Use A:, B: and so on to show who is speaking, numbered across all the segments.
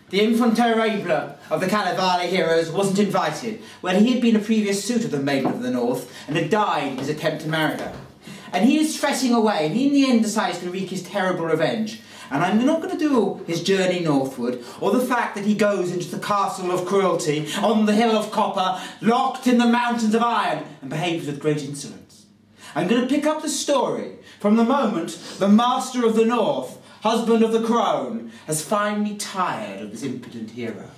A: The infant terrible of the Calavali heroes wasn't invited, where he had been a previous suitor of the Maiden of the North and had died in his attempt to marry her. And he is fretting away, and he in the end decides to wreak his terrible revenge. And I'm not going to do his journey northward, or the fact that he goes into the castle of cruelty, on the hill of copper, locked in the mountains of iron, and behaves with great insolence. I'm going to pick up the story from the moment the Master of the North, husband of the crone, has finally tired of this impotent hero.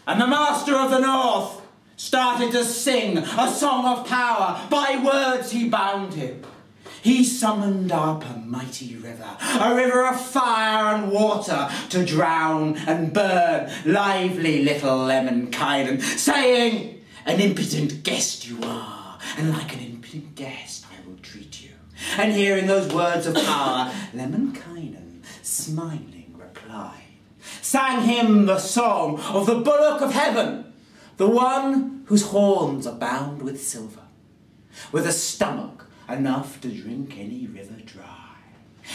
A: And the Master of the North started to sing a song of power. By words he bound him. He summoned up a mighty river, a river of fire and water, to drown and burn lively little Lemankainen, saying, "An impotent guest you are, and like an impotent guest I will treat you." And hearing those words of power, Lemankainen, smiling, replied, sang him the song of the bullock of heaven, the one whose horns are bound with silver, with a stomach enough to drink any river dry.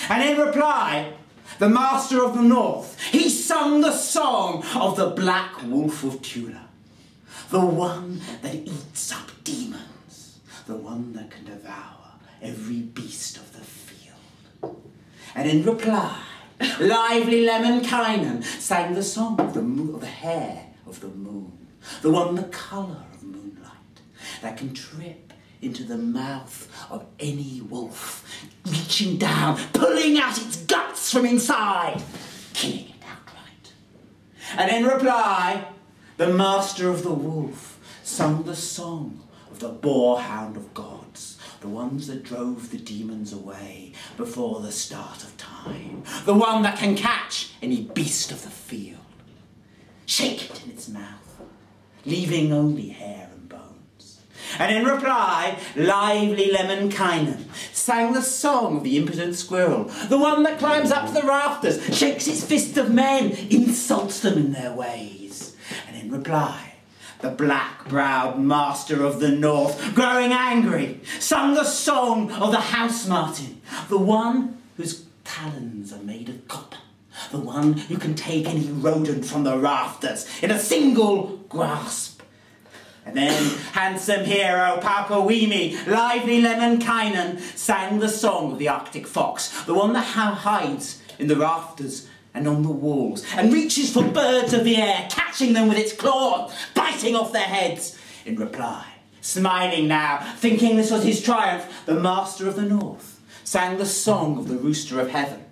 A: And in reply, the Master of the North, he sung the song of the black wolf of Tula, the one that eats up demons, the one that can devour every beast of the field. And in reply, lively Lemankainen sang the song of the hair of the moon, the one the colour of moonlight, that can trip into the mouth of any wolf, reaching down, pulling out its guts from inside, killing it outright. And in reply, the Master of the Wolf sung the song of the boarhound of gods, the ones that drove the demons away before the start of time, the one that can catch any beast of the field, shake it in its mouth, leaving only hair and bones. And in reply, lively Lemankainen sang the song of the impotent squirrel, the one that climbs up to the rafters, shakes its fist of men, insults them in their ways. And in reply, the black-browed Master of the North, growing angry, sung the song of the house martin, the one whose talons are made of copper, the one who can take any rodent from the rafters in a single grasp. And then handsome hero Paukawimi, lively Lemankainen, sang the song of the Arctic fox, the one that hides in the rafters and on the walls, and reaches for birds of the air, catching them with its claws, biting off their heads. In reply, smiling now, thinking this was his triumph, the Master of the North sang the song of the rooster of heaven,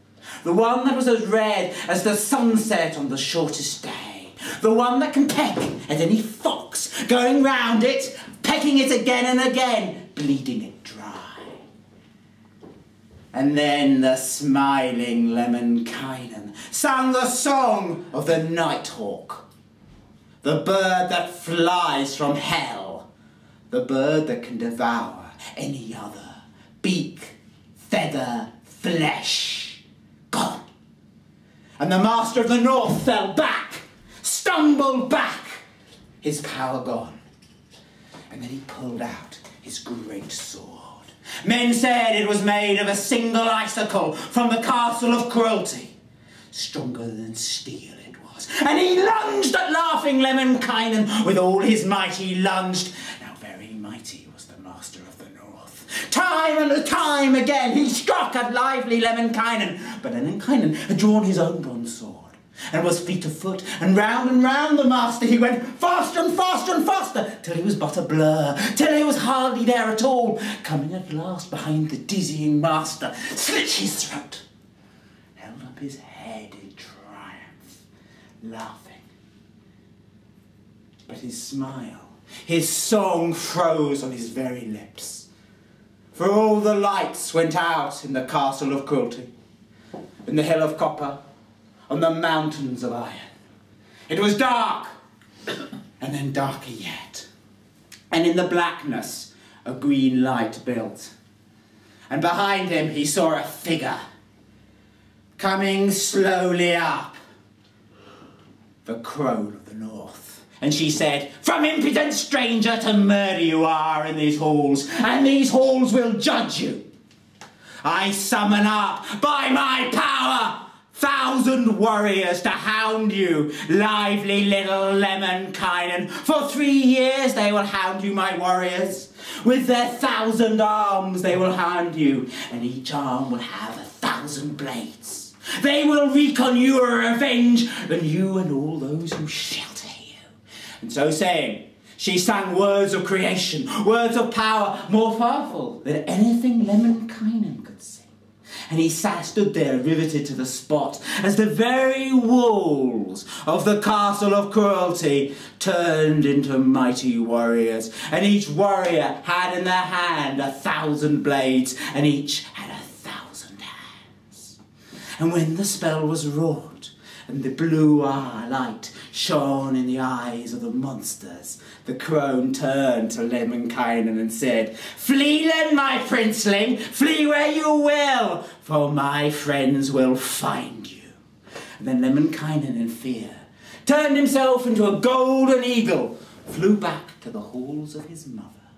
A: the one that was as red as the sunset on the shortest day, the one that can peck at any fox, going round it, pecking it again and again, bleeding it dry. And then the smiling Lemankainen sang the song of the nighthawk, the bird that flies from hell, the bird that can devour any other, beak, feather, flesh, gone. And the Master of the North fell back, stumbled back, his power gone. And then he pulled out his great sword. Men said it was made of a single icicle from the castle of cruelty. Stronger than steel it was. And he lunged at laughing Lemankainen. With all his might he lunged. Now very mighty was the Master of the North. Time and time again he struck at lively Lemankainen. But Lemankainen had drawn his own bronze sword, and was fleet of foot, and round the Master he went, faster and faster and faster, till he was but a blur, till he was hardly there at all, coming at last behind the dizzying Master, slit his throat, held up his head in triumph, laughing. But his smile, his song froze on his very lips, for all the lights went out in the castle of cruelty, in the hill of copper, on the mountains of iron. It was dark, and then darker yet. And in the blackness, a green light built. And behind him he saw a figure, coming slowly up, the crone of the North. And she said, "From impudent stranger to murder you are in these halls, and these halls will judge you. I summon up by my power 1,000 warriors to hound you, lively little Lemankainen. For 3 years they will hound you, my warriors. With their 1,000 arms they will hound you, and each arm will have 1,000 blades. They will wreak on you a revenge on you and all those who shelter you. And so saying, she sang words of creation, words of power, more powerful than anything Lemankainen could sing. And he stood there riveted to the spot as the very walls of the castle of cruelty turned into mighty warriors. And each warrior had in their hand 1,000 blades, and each had 1,000 hands. And when the spell was wrought, and the blue light shone in the eyes of the monsters, the crone turned to Lemankainen and said, "Flee then, my princeling, flee where you will, for my friends will find you." And then Lemankainen, in fear, turned himself into a golden eagle, flew back to the halls of his mother.